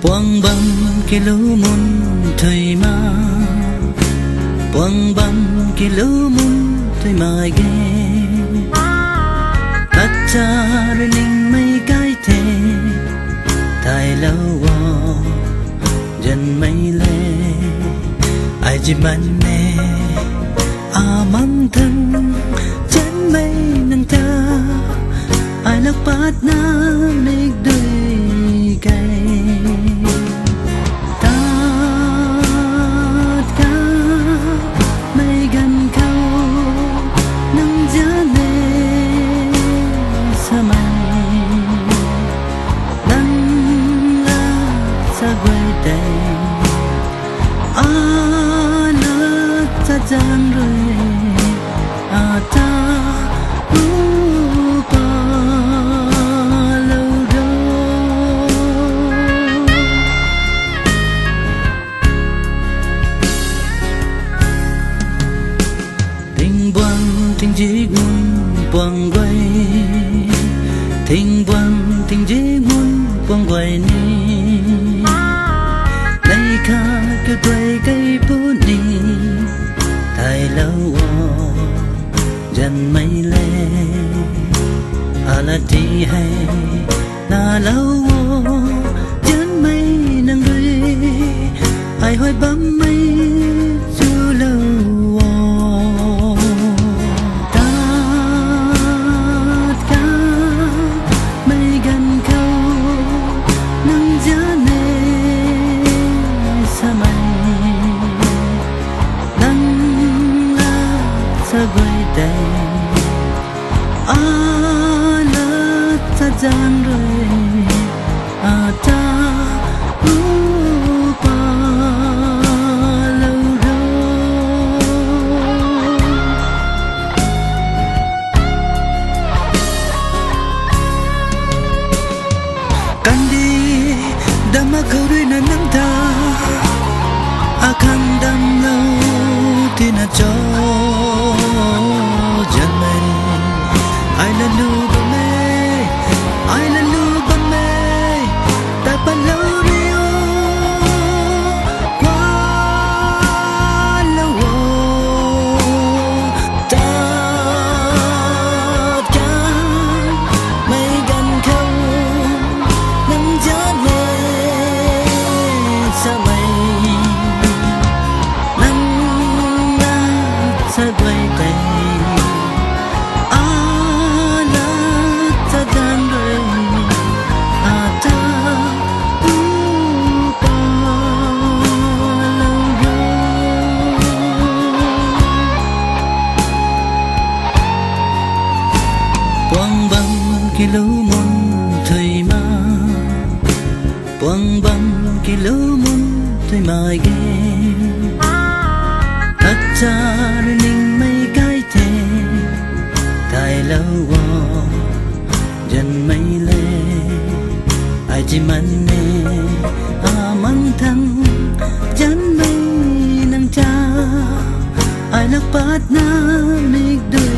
quăng băng cái lũ muốn thời mà quăng băng cái lũ muốn thời mà ghé bắt cha rồi ninh mấy cái thế tại lâu dần mấy lệ ai chỉ ban nè mang thân chân mấy nâng ta ai lắc bát na nịch đời cay ta cả mấy gần câu nâng giá nè sa mai nâng la sa quay đây ta giang rồi ta pa lâu đó tình buông tình chỉ muốn buông quay tình buông tình chỉ muốn buông quay ni nay khá cứ quay cây bút đi thay lâu dần mấy lệ là đi hay là lâu dần mấy nâng người ai hỏi bấm mấy chưa lâu ta cả mấy gần câu nâng giá nè sa mây nâng la sa quay đây ta giang rồi ta pa lâu đó kan đi đam mê câu đôi nắng nắng ta akan đam lâu thì na cho chân mình ai là lu bờ mê ai là lu bờ mê ta ban lâu rio quá lâu ta cả mấy gần không nắng gió về sa mây nắng la sa quay tay quăng băng cái lũ muốn thời mà quăng băng cái lũ muốn thời mà ghé thật ra rồi ninh mấy cái thế tại lâu dần mấy lệ ai chỉ mang nè mang thăng dần mấy nâng cha ai lắc bát na nịch đời